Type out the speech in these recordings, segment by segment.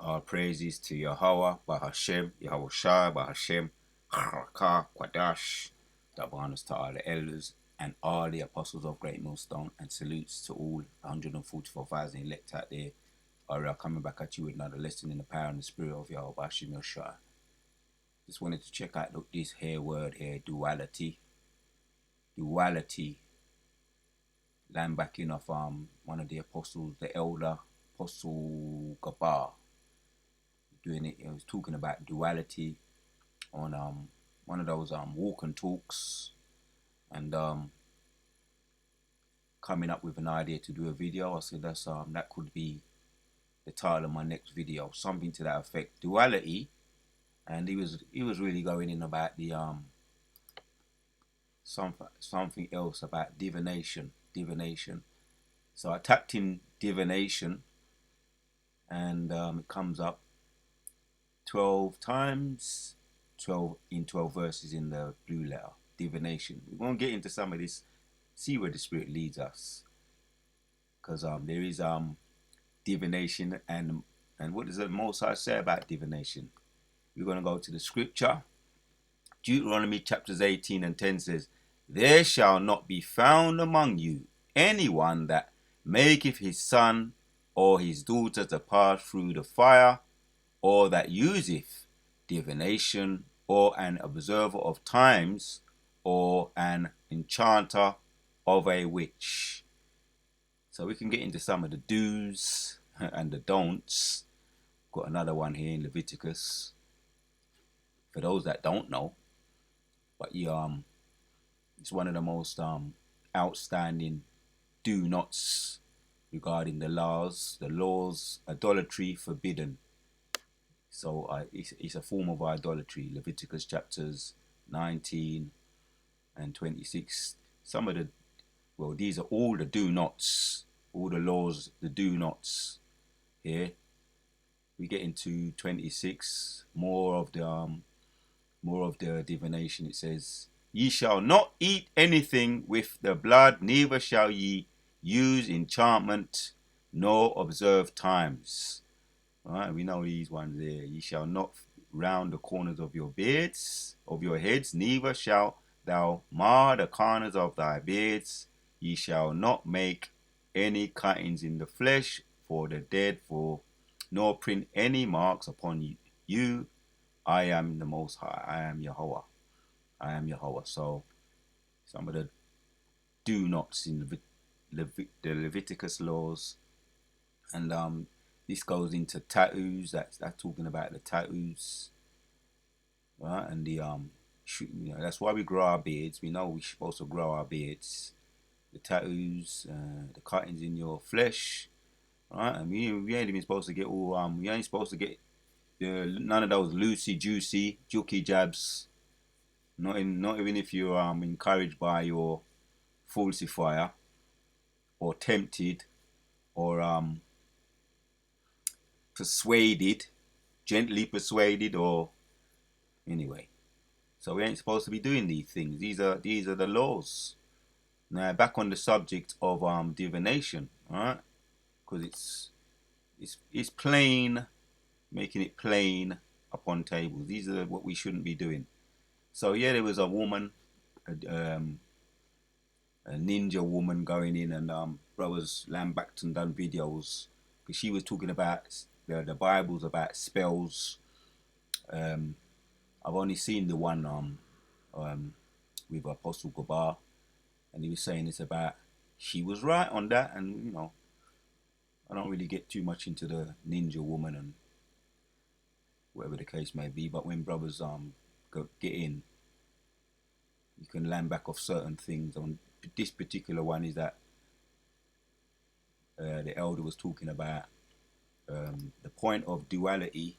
All praises to Yahweh, Bahashem, Yahweh Shai, Bahashem, Harakah, Quadash. Double honors to all the elders and all the apostles of Great Millstone, and salutes to all 144,000 elect out there. We are coming back at you with another lesson in the power and the spirit of Yahweh Bahashem Shai. Just wanted to check out this here word here, duality. Duality. Land backing of one of the apostles, the elder apostle Gabar. Doing it, he was talking about duality on one of those walk and talks, and coming up with an idea to do a video. I said that could be the title of my next video, something to that effect, duality. And he was really going in about the something else about divination. So I tapped in divination, and it comes up 12 times, 12 verses in the blue letter, divination. We won't get into some of this, see where the Spirit leads us, because there is divination, and what does the Most High say about divination? We're going to go to the scripture. Deuteronomy chapters 18 and 10 says, "There shall not be found among you anyone that maketh his son or his daughter to pass through the fire, or that useth divination, or an observer of times, or an enchanter of a witch." So we can get into some of the do's and the don'ts. Got another one here in Leviticus for those that don't know, but it's one of the most outstanding do nots regarding the laws. Idolatry forbidden. So it's a form of idolatry. Leviticus chapters 19 and 26. These are all the do nots, all the laws, the do nots here. We get into 26, more of the divination. It says, "Ye shall not eat anything with the blood, neither shall ye use enchantment, nor observe times." Alright, we know these ones there. "Ye shall not round the corners of your beards, of your heads, neither shalt thou mar the corners of thy beards. Ye shall not make any cuttings in the flesh for the dead, nor print any marks upon you. I am the Most High. I am Yahweh. I am Yahweh." So some of the do nots in the Leviticus laws, and this goes into tattoos. That's talking about the tattoos, right? And that's why we grow our beards. We know we're supposed to grow our beards. The tattoos, the cuttings in your flesh, right? And we ain't even supposed to get all. We ain't supposed to get none of those loosey juicy jukey jabs. Not even if you're encouraged by your falsifier, or tempted, or persuaded, gently persuaded, or anyway. So we ain't supposed to be doing these things. These are the laws. Now back on the subject of divination, alright? Because it's plain, making it plain upon tables. These are what we shouldn't be doing. So yeah, there was a woman, a ninja woman going in, and brothers Lambacton done videos because she was talking about the Bible's about spells. I've only seen the one with Apostle Gabar, and he was saying it's about, she was right on that, and I don't really get too much into the ninja woman and whatever the case may be, but when brothers get in, you can land back off certain things. On this particular one is that the elder was talking about the point of duality,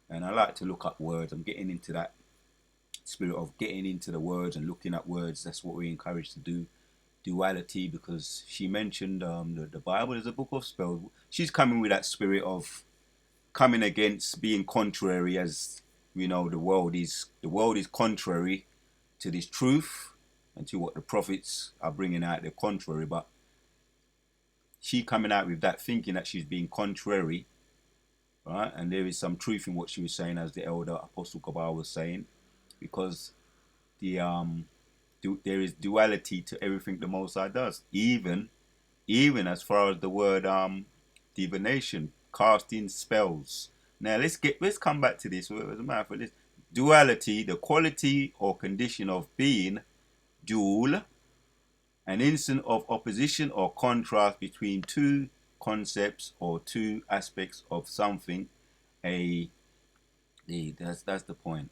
and I like to look up words. I'm getting into that spirit of getting into the words and looking at words. That's what we're encouraged to do. Duality, because she mentioned the Bible is a book of spells. She's coming with that spirit of coming against being contrary, as we know the world is contrary to this truth and to what the prophets are bringing out. They're contrary, but she coming out with that, thinking that she's being contrary right? And there is some truth in what she was saying, as the elder Apostle Kabar was saying, because the there is duality to everything the Most High does, even as far as the word divination, casting spells. Now let's come back to this. As a matter for this duality, the quality or condition of being dual, an instant of opposition or contrast between two concepts or two aspects of something. That's the point.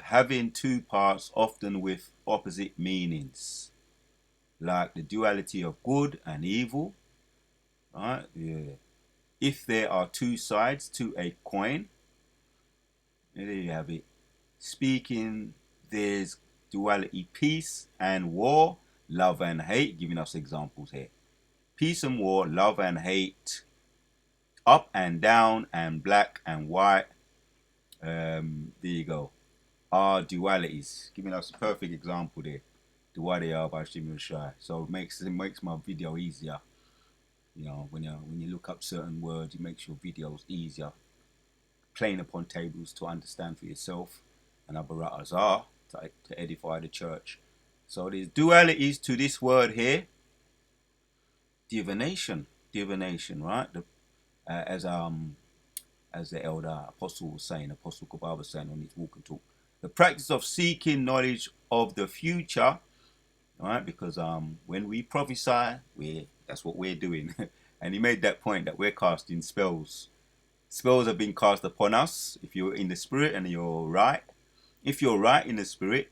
Having two parts, often with opposite meanings, like the duality of good and evil. Right? Yeah. If there are two sides to a coin, there you have it. Speaking, there's duality, peace and war, love and hate, giving us examples here. Peace and war, love and hate, up and down, and black and white. There you go. Are dualities, giving us a perfect example there. Duality are by Shimon Shai. So it makes my video easier. You know, when you look up certain words, it makes your videos easier. Playing upon tables to understand for yourself, and Abaratas are to edify the church. So there's dualities to this word here. Divination, right? As the elder apostle was saying, Apostle Kabbalah was saying on his walk and talk, the practice of seeking knowledge of the future, right? Because when we prophesy, that's what we're doing. And he made that point that we're casting spells. Spells have been cast upon us if you're in the spirit and you're right. If you're right in the spirit,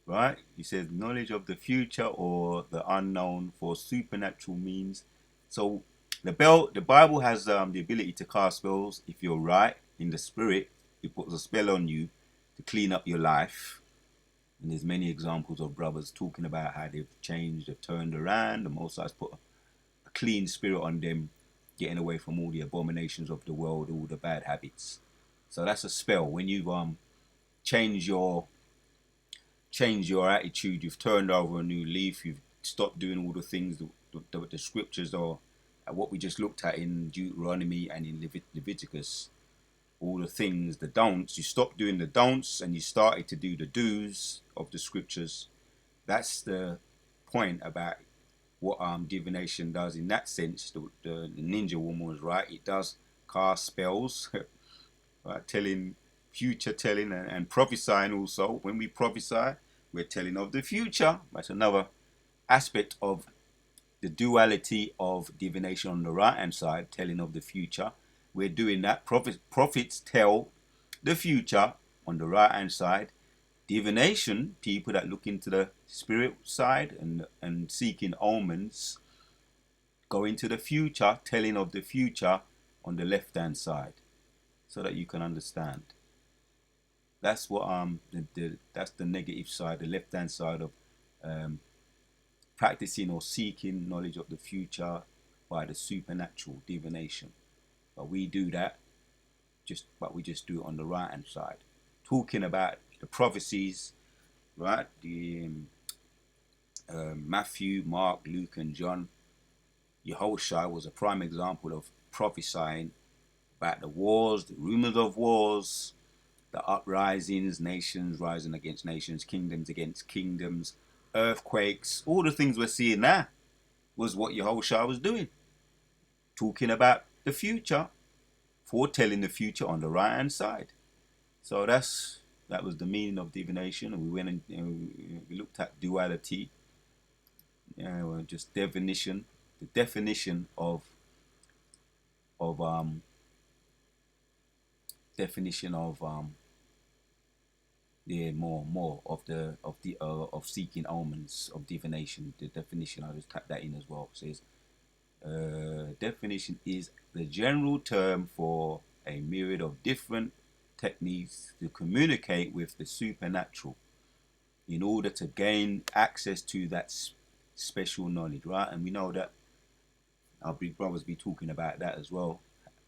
right, he says knowledge of the future or the unknown for supernatural means. So the Bible has the ability to cast spells if you're right in the spirit. It puts a spell on you to clean up your life. And there's many examples of brothers talking about how they've changed, they've turned around. The Most High's put a clean spirit on them, getting away from all the abominations of the world, all the bad habits. So that's a spell. When you've changed your attitude, you've turned over a new leaf, you've stopped doing all the things the scriptures are, what we just looked at in Deuteronomy and in Leviticus, all the things, the don'ts, you stopped doing the don'ts and you started to do the do's of the scriptures. That's the point about what divination does in that sense. The ninja woman was right. It does cast spells, right? Telling, future telling, and prophesying also. When we prophesy, we're telling of the future. That's another aspect of the duality of divination on the right hand side, telling of the future. We're doing that. Prophets tell the future on the right hand side. Divination, people that look into the spirit side and seeking omens, go into the future, telling of the future on the left hand side, so that you can understand. That's what that's the negative side, the left hand side of practicing or seeking knowledge of the future by the supernatural divination. But we do that, but we just do it on the right hand side, talking about the prophecies, right? The Matthew, Mark, Luke, and John. Yehoshua was a prime example of prophesying about the wars, the rumors of wars, the uprisings, nations rising against nations, kingdoms against kingdoms, earthquakes. All the things we're seeing now was what Yehoshua was doing, talking about the future, foretelling the future on the right hand side. So that was the meaning of divination. And we went and we looked at duality, just definition, the definition of um definition of more of seeking omens of divination. The definition, I'll just tap that in as well. It says definition is the general term for a myriad of different techniques to communicate with the supernatural in order to gain access to that special knowledge, right? And we know that our big brothers be talking about that as well.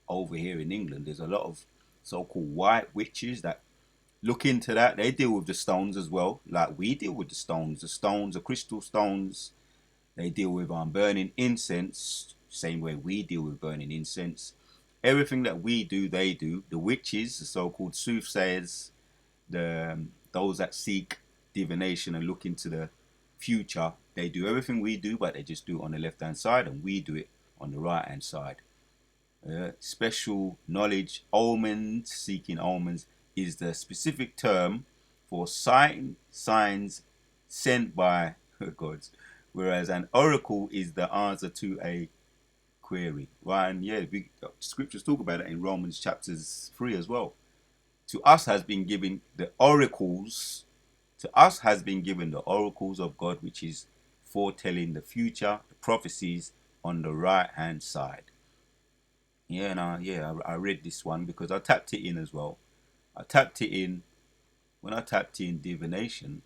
Over here in England, there's a lot of so-called white witches that look into that. They deal with the stones as well, like we deal with the stones, the crystal stones. They deal with burning incense, same way we deal with burning incense. everything that we do, they do. The witches, the so-called soothsayers, those that seek divination and look into the future, they do everything we do, but they just do it on the left-hand side, and we do it on the right-hand side. Special knowledge, omens, seeking omens, is the specific term for signs sent by gods, whereas an oracle is the answer to a query. Right? And yeah, scriptures talk about it in Romans chapters 3 as well. To us has been given the oracles. To us has been given the oracles of God, which is foretelling the future, the prophecies on the right hand side. Yeah, and I read this one because I tapped it in as well. I tapped it in when I tapped in divination.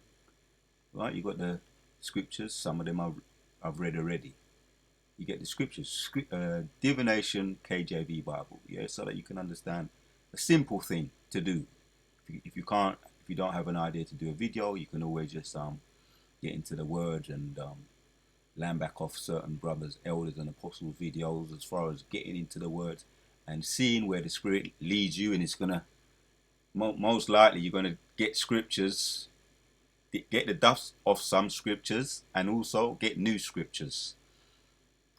Right, you got the scriptures. Some of them I've read already. You get the scriptures, divination, KJV Bible. Yeah, so that you can understand a simple thing to do. If you don't have an idea to do a video, you can always just get into the word and land back off certain brothers, elders, and apostles videos as far as getting into the words and seeing where the Spirit leads you. And it's gonna most likely you're gonna get scriptures, get the dust off some scriptures, and also get new scriptures.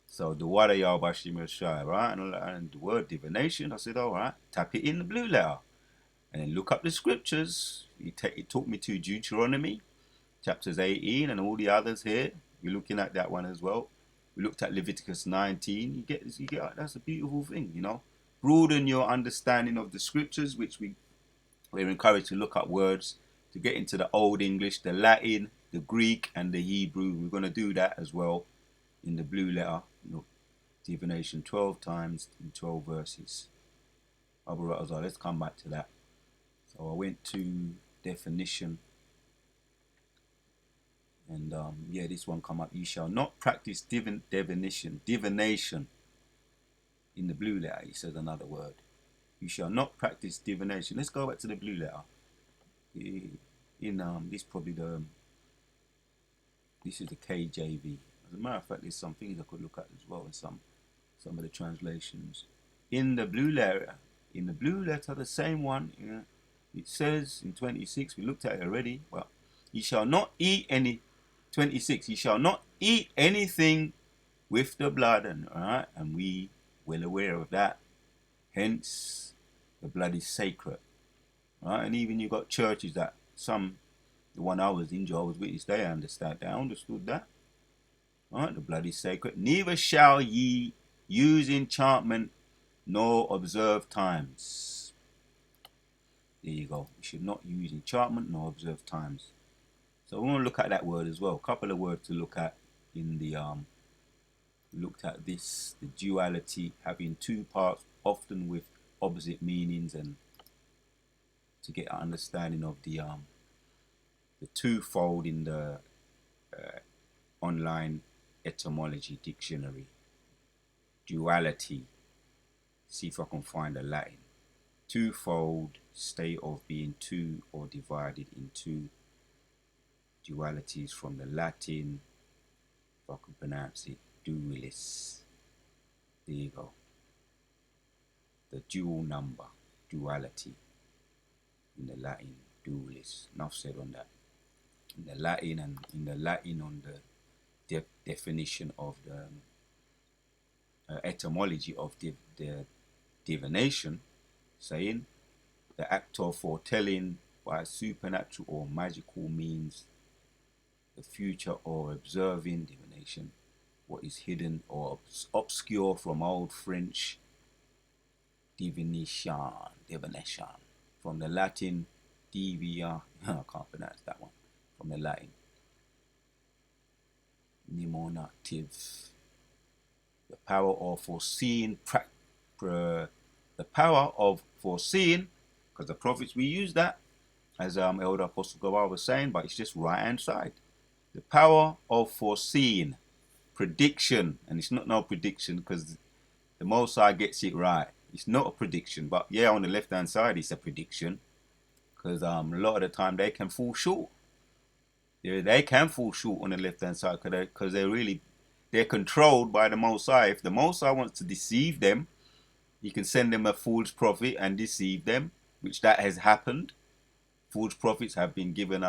So the water Yahweh Shai, right? And the word divination, I said, all right, tap it in the blue letter. And then look up the scriptures. It took me to Deuteronomy, chapters 18, and all the others here. We're looking at that one as well. We looked at Leviticus 19. You get that's a beautiful thing, you know. Broaden your understanding of the scriptures, which we're encouraged to look at words, to get into the Old English, the Latin, the Greek, and the Hebrew. We're going to do that as well in the blue letter. You know, divination 12 times in 12 verses. Let's come back to that. So I went to definition, and yeah, this one come up. You shall not practice divination in the blue letter. He says another word. You shall not practice divination. Let's go back to the blue letter. This is the KJV. As a matter of fact, there's some things I could look at as well in some of the translations. In the blue letter, the same one. Yeah, it says in 26. We looked at it already. Well, you shall not eat any. 26. You shall not eat anything with the blood, and all right, and we well aware of that. Hence, the blood is sacred. Right? And even you got churches that the one I was in, Jehovah's Witness, they understood that. Right? The blood is sacred. Neither shall ye use enchantment nor observe times. There you go. You should not use enchantment nor observe times. So we want to look at that word as well. A couple of words to look at in the looked at this, the duality, having two parts, often with opposite meanings, and to get an understanding of the twofold in the online etymology dictionary. Duality. See if I can find a Latin. Twofold, state of being two or divided into. Dualities from the Latin, if I can pronounce it, dualis. There you go. The dual number, duality. In the Latin, dualis. Enough said on that. In the Latin on the definition of the etymology of the divination, saying the act of foretelling by supernatural or magical means the future, or observing divination what is hidden or obscure, from Old French divination, from the Latin divia, I can't pronounce that one, from the Latin mnemonative, the power of foreseeing, the power of foreseeing, because the prophets, we use that, as Elder Apostle Gawar was saying, but it's just right hand side. The power of foreseeing, prediction, and it's not no prediction, because the Most High gets it right. It's not a prediction, but yeah, on the left hand side it's a prediction, because a lot of the time they can fall short. They can fall short on the left hand side because they're controlled by the Most High. If the Most High wants to deceive them, He can send them a false prophet and deceive them, which that has happened. False prophets have been given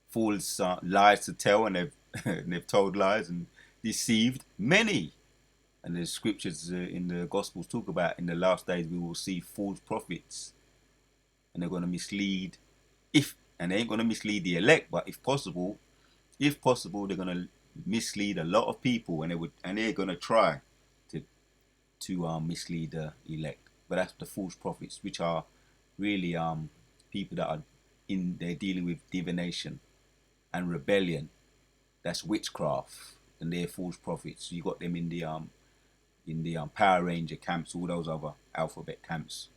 false lies to tell, and they've and they've told lies and deceived many. And the scriptures in the Gospels talk about in the last days we will see false prophets, and they're going to mislead, if and they ain't going to mislead the elect, but if possible, they're going to mislead a lot of people, and they're going to try to mislead the elect. But that's the false prophets, which are really people that are they're dealing with divination and rebellion. That's witchcraft, and they're false prophets. You got them in the Power Ranger camps, all those other alphabet camps.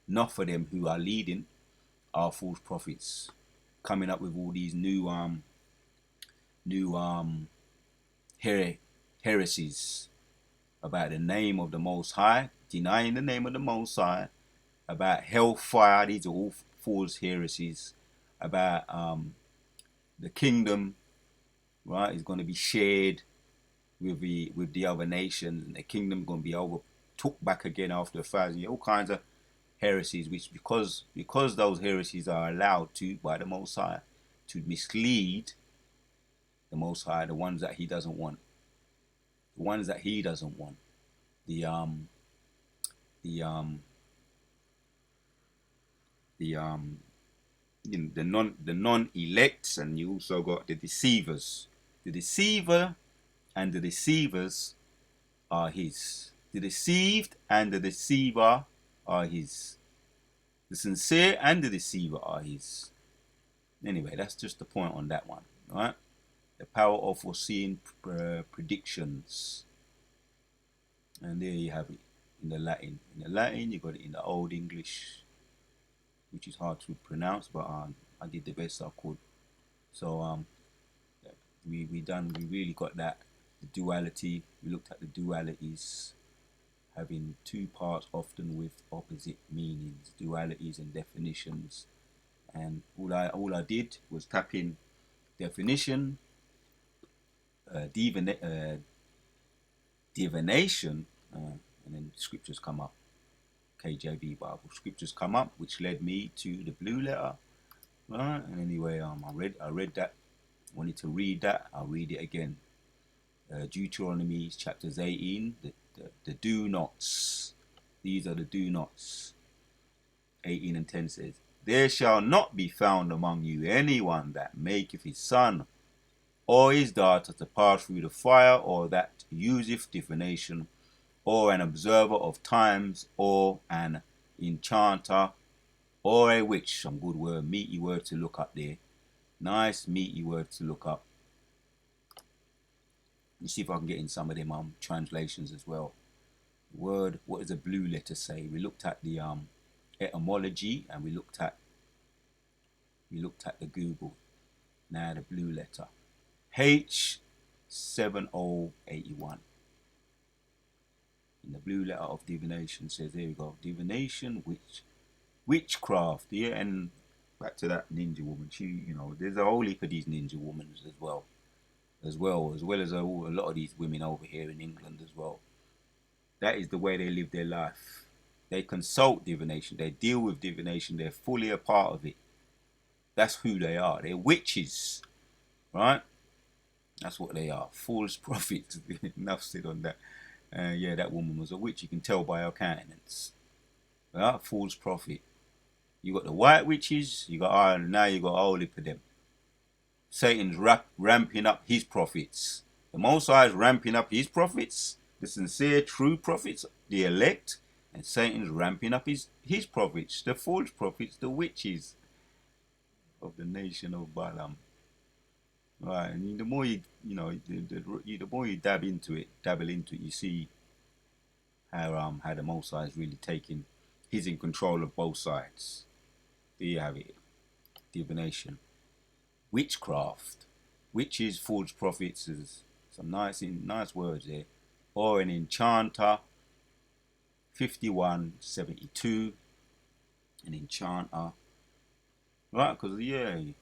Not for them who are leading are false prophets, coming up with all these new heresies about the name of the Most High, denying the name of the Most High, about hellfire. These are all false heresies. About the kingdom, right, is going to be shared with the other nations, and the kingdom is going to be took back again after 1,000 years. All kinds of heresies, which because those heresies are allowed to by the Most High to mislead the Most High, the ones that He doesn't want, the ones that He doesn't want, the the the non-elects, and you also got the deceivers. The deceiver and the deceivers are His. The deceived and the deceiver are His. The sincere and the deceiver are His. Anyway, that's just the point on that one, right? The power of foreseeing predictions. And there you have it in the Latin. In the Latin, you got it in the Old English, which is hard to pronounce, but I did the best I could. So we really got that, the duality. We looked at the dualities, having two parts often with opposite meanings, dualities and definitions. And all I did was tap in definition, divination, and then scriptures come up. KJV Bible scriptures come up, which led me to the blue letter. Right? And anyway, I read that. Wanted to read that. I'll read it again. Deuteronomy chapters 18, the do nots. These are the do nots. 18 and 10 says, "There shall not be found among you anyone that maketh his son or his daughter to pass through the fire, or that useth divination, or an observer of times, or an enchanter, or a witch." Some good word, meaty word to look up there. Nice meaty word to look up. Let me see if I can get in some of them translations as well. Word, what does a blue letter say? We looked at the etymology, and we looked at the Google. Now the blue letter. H7081. In the blue letter of divination says, there we go, divination, witchcraft. Yeah, and back to that ninja woman. She, there's a whole heap of these ninja women as well as a lot of these women over here in England as well. That is the way they live their life. They consult divination. They deal with divination. They're fully a part of it. That's who they are. They're witches, right? That's what they are. False prophets. Enough said on that. Yeah, that woman was a witch. You can tell by her countenance. Right? False prophet. You got the white witches. Now you got all of them. Satan's ramping up his prophets. The Most High is ramping up his prophets, the sincere, true prophets, the elect, and Satan's ramping up his prophets, the false prophets, the witches of the nation of Balaam. Right, and the more the more you dabble into it, you see how the Most High is really taking, he's in control of both sides. There you have it. Divination. Witchcraft, witches, false prophets, is some nice words there. Or an enchanter, 5172, an enchanter, right? Because a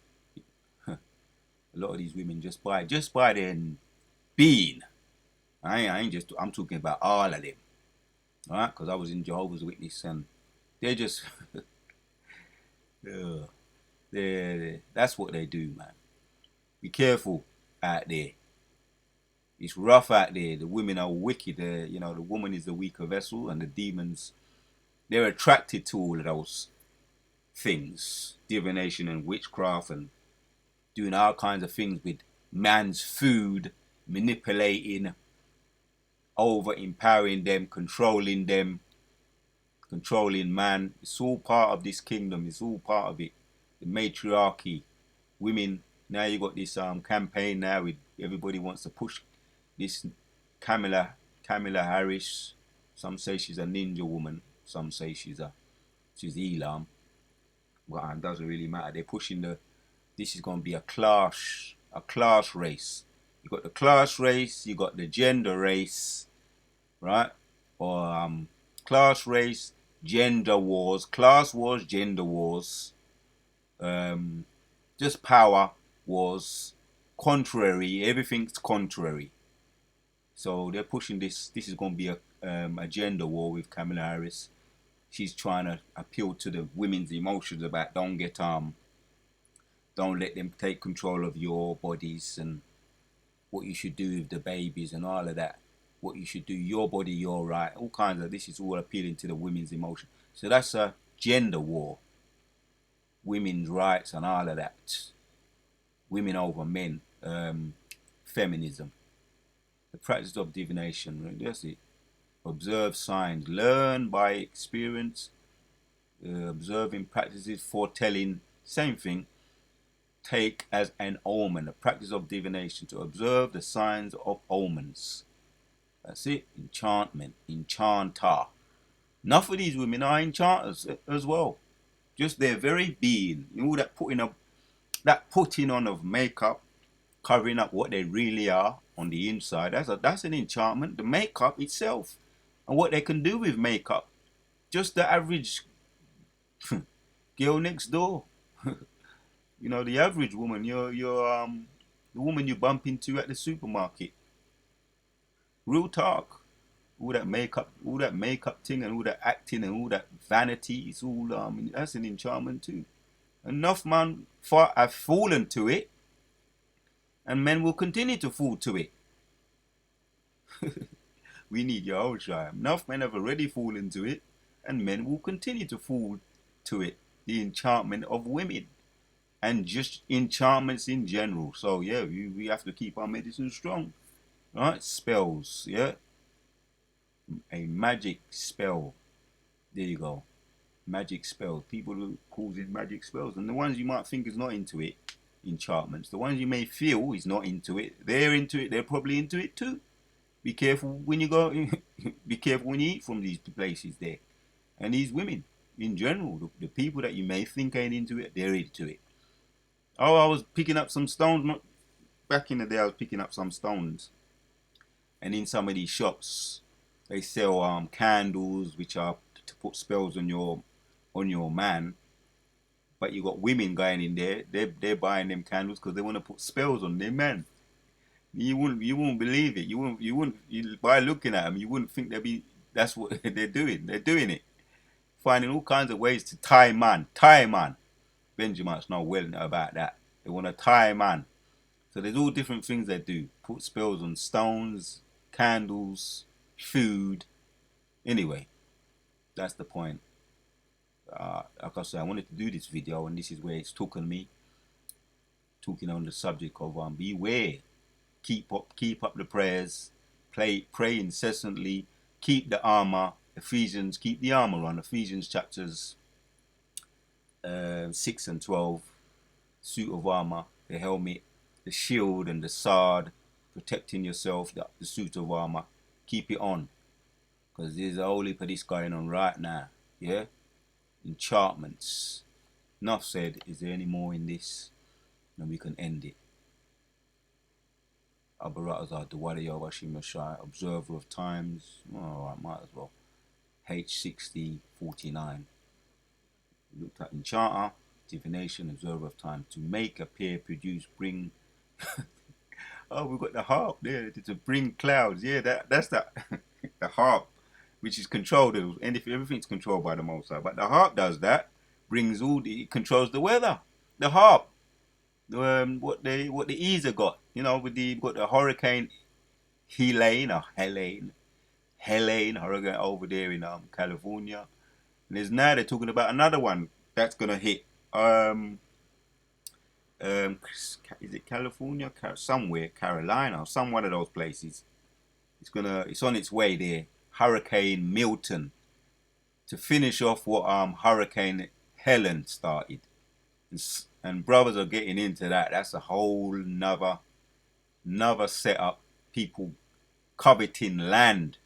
lot of these women just by their being. I'm talking about all of them. right? Because I was in Jehovah's Witness, and they're just, that's what they do, man. Be careful out there. It's rough out there. The women are wicked. The woman is the weaker vessel, and the demons, they're attracted to all of those things, divination and witchcraft, and doing all kinds of things with man's food, manipulating, over empowering them, controlling man. It's all part of this kingdom. It's all part of it. The matriarchy, women. Now you got this campaign now with everybody wants to push this Kamala Harris. Some say she's a ninja woman. Some say she's Elam. Well, it doesn't really matter. They're pushing this is going to be a class race. You got the class race, you got the gender race, right? Or class race, gender wars, class wars, gender wars, just power wars, contrary. Everything's contrary. So they're pushing this. This is going to be a gender war with Kamala Harris. She's trying to appeal to the women's emotions about don't let them take control of your bodies, and what you should do with the babies and all of that. What you should do, your body, your right. All kinds of, this is all appealing to the women's emotion. So that's a gender war. Women's rights and all of that. Women over men. Feminism. The practice of divination. Right? That's it. Observe signs. Learn by experience. Observing practices, foretelling. Same thing. Take as an omen. The practice of divination. To observe the signs of omens. That's it. Enchantment. Enchanter. Enough of these women are enchanters as well. Just their very being. You know, that putting on of makeup, covering up what they really are on the inside. That's an enchantment. The makeup itself. And what they can do with makeup. Just the average girl next door. The average woman, the woman you bump into at the supermarket. Real talk. All that makeup thing, and all that acting, and all that vanity, it's all that's an enchantment too. Enough man have fallen to it, and men will continue to fall to it. We need your whole tribe. Enough men have already fallen to it, and men will continue to fall to it. The enchantment of women, and just enchantments in general. So yeah, we have to keep our medicine strong. Right? Spells, yeah. A magic spell. There you go. Magic spells. People who causing magic spells. And the ones you might think is not into it, enchantments. The ones you may feel is not into it, they're into it. They're probably into it too. Be careful when you go. Be careful when you eat from these places there. And these women, in general, the people that you may think ain't into it, they're into it. Oh, I was picking up some stones. Back in the day, I was picking up some stones. And in some of these shops, they sell candles, which are to put spells on your man. But you got women going in there. They're buying them candles because they want to put spells on their man. You wouldn't believe it. By looking at them, you wouldn't think that's what they're doing. They're doing it, finding all kinds of ways to tie man. Benjamin's not well about that. They want to tie man. So there's all different things they do. Put spells on stones, candles, food. Anyway, that's the point. Like I said, I wanted to do this video, and this is where it's talking me. Talking on the subject of beware. Keep up the prayers. Pray incessantly. Keep the armor. Ephesians, keep the armor on. Ephesians chapters 6 and 12. Suit of armor, the helmet, the shield and the sword, protecting yourself, the suit of armor. Keep it on. Because there's a whole heap of this going on right now. Yeah? Enchantments. Enough said. Is there any more in this? Then we can end it. Abaratazar, Duality, Shai, Observer of Times. Alright, might as well. H6049. Looked at Enchanter, Divination, Observer of Time. To make, appear, produce, bring. Oh, we've got the harp there to bring clouds. Yeah, that's that. The harp. which is controlled, and if everything's controlled by the Most High. But the harp does that, brings it controls the weather. The harp, what the Easer got, with got the hurricane Helene hurricane over there in California. And there's now they're talking about another one that's gonna hit. Is it California? Somewhere, Carolina, or some one of those places. It's on its way there. Hurricane Milton to finish off what Hurricane Helen started, and brothers are getting into that. That's a whole another setup. People coveting land.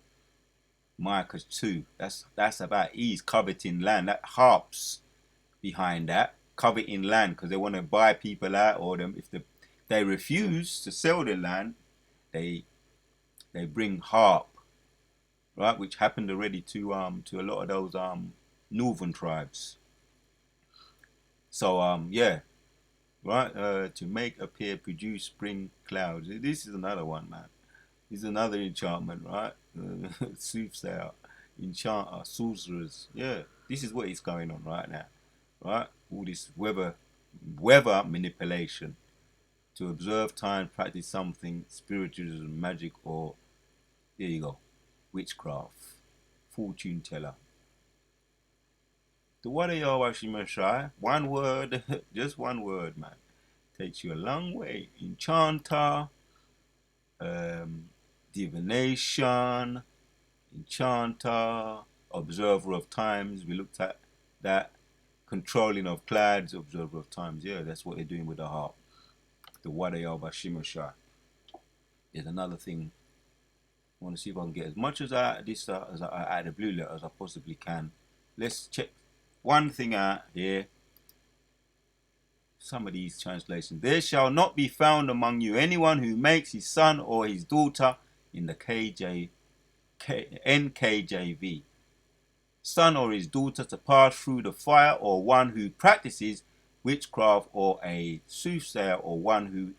Micah 2. That's about ease coveting land. That harps behind that coveting land because they want to buy people out, or them if they refuse to sell their land, they bring harp, right, which happened already to a lot of those northern tribes. So yeah, right, to make appear, produce, bring clouds. This is another one, man. This is another enchantment, right? Soothsayer, enchanter, sorcerers. Yeah, this is what is going on right now, right? All this weather manipulation to observe time, practice something, spiritualism, magic, or there you go, witchcraft, fortune teller. The what are y'all Shai? One word, just one word, man. Takes you a long way. Enchanter, divination, enchanter, observer of times. We looked at that. Controlling of clouds, observer of times. Yeah, that's what they're doing with the harp. The Wadayal Bashimashai. There's another thing. I want to see if I can get as much as out of this as out of the blue letter as I possibly can. Let's check one thing out here. Some of these translations. There shall not be found among you anyone who makes his son or his daughter in the NKJV. Son or his daughter to pass through the fire, or one who practices witchcraft, or a soothsayer, or one who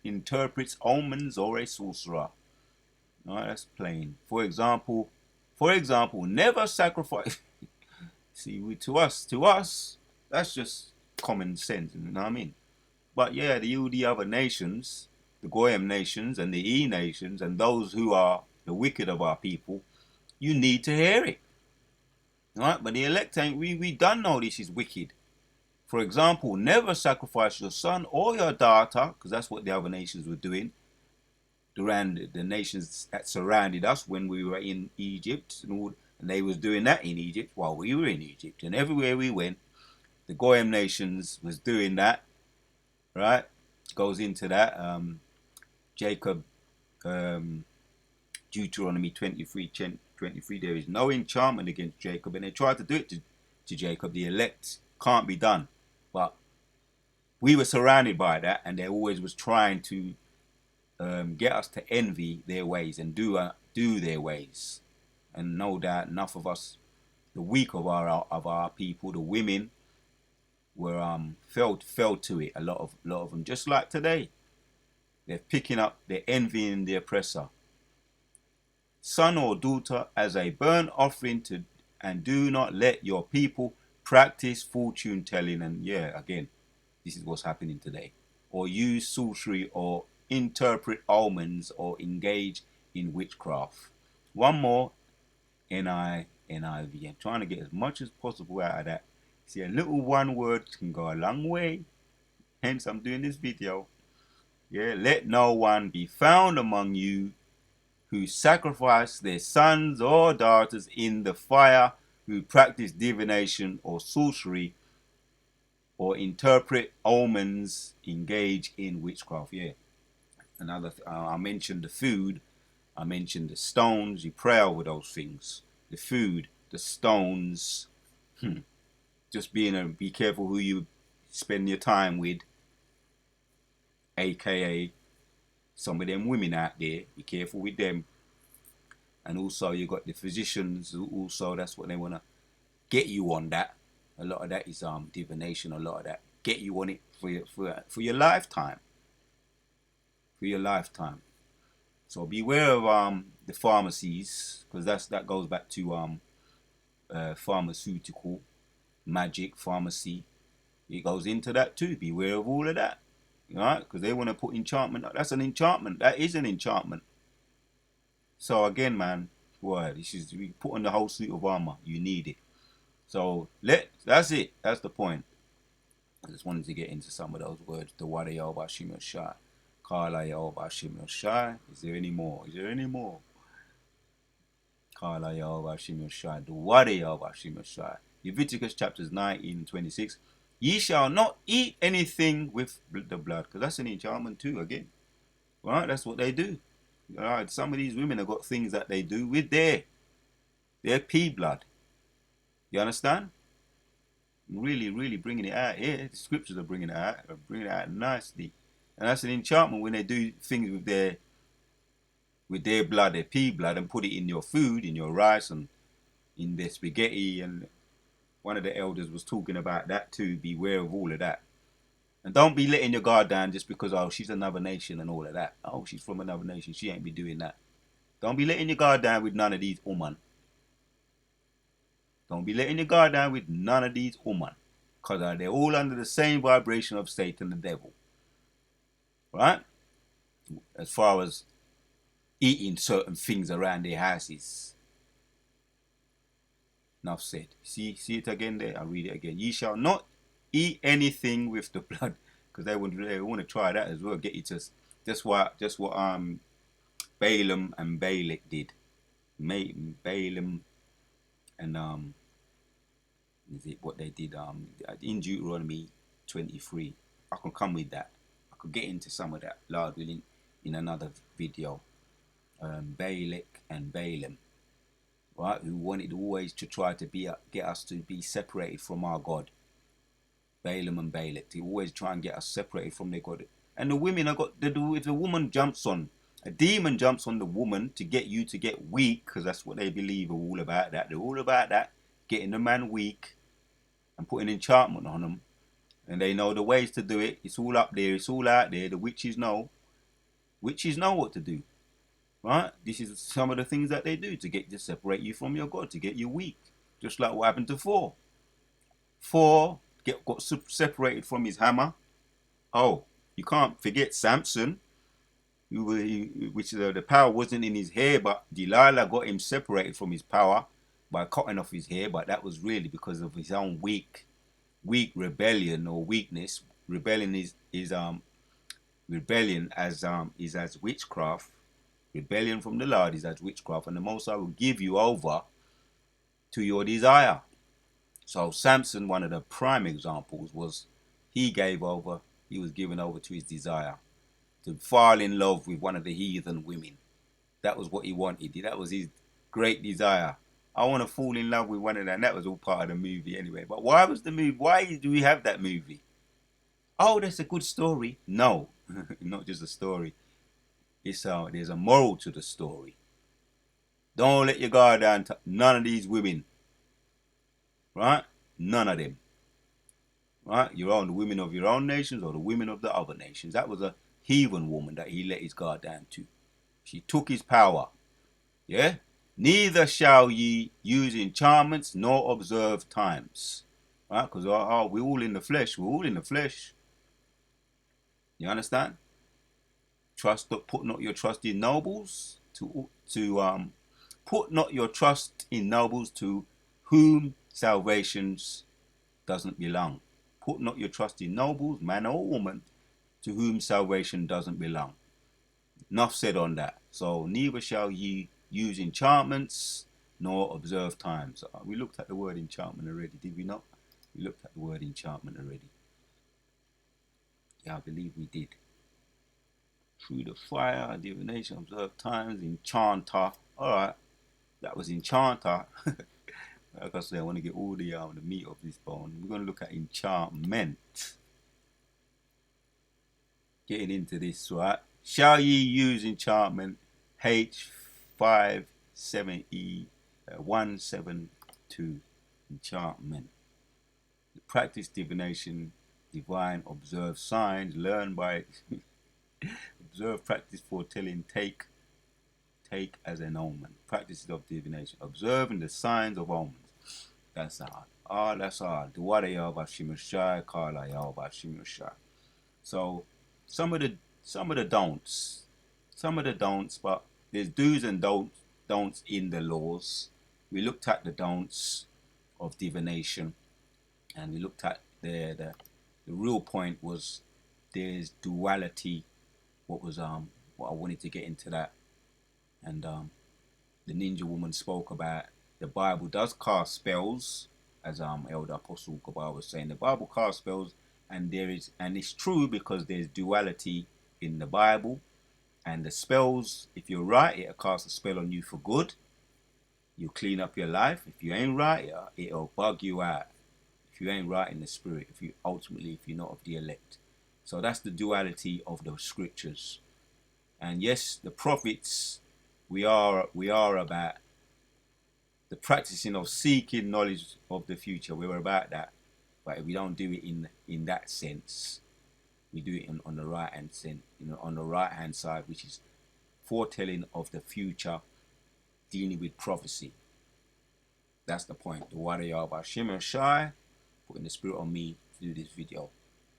interprets omens, or a sorcerer. All right, that's plain. For example, never sacrifice. See, to us, that's just common sense, you know what I mean? But yeah, the other nations, the Goyim nations and the E nations, and those who are the wicked of our people, you need to hear it. Right? But the elect ain't, we done know this is wicked. For example, never sacrifice your son or your daughter, because that's what the other nations were doing. The nations that surrounded us when we were in Egypt, and they was doing that in Egypt while we were in Egypt. And everywhere we went, the Goyim nations was doing that, right? Goes into that. Jacob, Deuteronomy 23, there is no enchantment against Jacob, and they tried to do it to Jacob. The elect can't be done, but we were surrounded by that, and they always was trying to get us to envy their ways and do their ways. And no doubt, enough of us, the weak of our people, the women, were fell to it. A lot of them, just like today, they're picking up, they're envying the oppressor. Son or daughter as a burnt offering to, and do not let your people practice fortune telling. And yeah, again, this is what's happening today. Or use sorcery, or interpret omens, or engage in witchcraft. One more, NIV. I'm trying to get as much as possible out of that. See, a little one word can go a long way. Hence, I'm doing this video. Yeah, let no one be found among you who sacrifice their sons or daughters in the fire, who practice divination or sorcery, or interpret omens, engage in witchcraft. Yeah. I mentioned the food, I mentioned the stones. You pray over those things. The food, the stones. Just be careful who you spend your time with, aka some of them women out there. Be careful with them. And also you got the physicians. Also, that's what they want to get you on. That a lot of that is divination. A lot of that get you on it for your lifetime. For your lifetime. So beware of the pharmacies, because that goes back to pharmaceutical, magic, pharmacy. It goes into that too. Beware of all of that, right? Because they want to put enchantment. That's an enchantment. That is an enchantment. So again, man, boy, this is we put on the whole suit of armor. You need it. So that's it. That's the point. I just wanted to get into some of those words. The Wada Yoba Shimmer Shai. Kala Yoba Shimmer Shai. Is there any more? Is there any more? Kala Yoba Shimmer Shai. The Wada Yoba Shimmer Shai. Leviticus chapters 19 and 26. Ye shall not eat anything with the blood. Because that's an enchantment too, again. Right? That's what they do. All right, some of these women have got things that they do with their pea blood. You understand? Really, really bringing it out here. The scriptures are bringing it out nicely. And that's an enchantment when they do things with their blood, their pea blood, and put it in your food, in your rice, and in their spaghetti. And one of the elders was talking about that too. Beware of all of that. And don't be letting your guard down just because, oh, she's another nation and all of that. Oh, she's from another nation. She ain't be doing that. Don't be letting your guard down with none of these women. Don't be letting your guard down with none of these women. Because they're all under the same vibration of Satan, the devil. Right? As far as eating certain things around their houses. Enough said. See it again there? I'll read it again. Ye shall not eat anything with the blood. Because they want to try that as well. Get you to just what Balaam and Balak did. Balaam and is it what they did in Deuteronomy 23. I can come with that. I could get into some of that, Lord willing, in another video. Balak and Balaam, right, who wanted always to try to get us to be separated from our God. Balaam and Balak, they always try and get us separated from their God. And the women have got, if the woman jumps on, a demon jumps on the woman to get you to get weak, because that's what they believe are all about that. They're all about that, getting the man weak and putting enchantment on them. And they know the ways to do it. It's all up there. It's all out there. The witches know. Witches know what to do. Right? This is some of the things that they do to separate you from your God, to get you weak. Just like what happened to Thor. Thor got separated from his hammer. Oh, you can't forget Samson, which the power wasn't in his hair, but Delilah got him separated from his power by cutting off his hair. But that was really because of his own weak rebellion or weakness. Rebellion is as witchcraft. Rebellion from the Lord is as witchcraft, and the Most High will give you over to your desire. So Samson, one of the prime examples, was he was given over to his desire to fall in love with one of the heathen women. That was what he wanted. That was his great desire. I want to fall in love with one of them. And that was all part of the movie anyway. But why do we have that movie? Oh, that's a good story. No, not just a story. There's a moral to the story. Don't let your guard down to none of these women. Right? None of them. Right? The women of your own nations or the women of the other nations. That was a heathen woman that he let his guard down to. She took his power. Yeah? Neither shall ye use enchantments nor observe times. Right? Because we're all in the flesh. We're all in the flesh. You understand? Put not your trust in nobles put not your trust in nobles to whom salvation doesn't belong. Put not your trust in nobles, man or woman, to whom salvation doesn't belong. Enough said on that. So neither shall ye use enchantments nor observe times. We looked at the word enchantment already, did we not? We looked at the word enchantment already. Yeah, I believe we did. Through the fire, divination, observe times, enchanter. Alright, that was enchanter. Like I said, I want to get all the meat of this bone. We're going to look at enchantment. Getting into this, right? Shall ye use enchantment? H57E 172. Enchantment. Practice divination, divine, observe signs, learn by observe, practice, foretelling, take take as an omen. Practices of divination. Observing the signs of omens. That's hard. Ah, that's hard. Duality of Ashimashai, Kala Yahweh Ashimashai. So some of the don'ts. Some of the don'ts, but there's do's and don'ts in the laws. We looked at the don'ts of divination, and we looked at the real point was there's duality. What I wanted to get into that, and the ninja woman spoke about the Bible does cast spells, as Elder Apostle Gabar was saying. The Bible casts spells, and it's true because there's duality in the Bible, and the spells. If you're right, it'll cast a spell on you for good. You clean up your life. If you ain't right, it'll bug you out. If you ain't right in the spirit, if you're not of the elect. So that's the duality of the scriptures. And yes, the prophets, we are about the practicing of seeking knowledge of the future. We're about that, but we don't do it in that sense. We do it on the right hand on the right hand side, which is foretelling of the future, dealing with prophecy. That's the point. The warrior by Shimmer Shai, putting the spirit on me to do this video.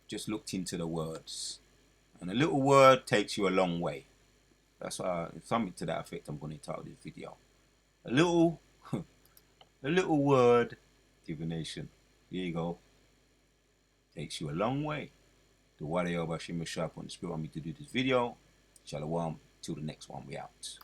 Just looked into the words, and a little word takes you a long way. That's why something to that effect I'm going to title this video. A little word, divination. Here you go. Takes you a long way. The warrior by Shimmer Shai, putting the spirit on me to do this video. Shalom. Till the next one, we out.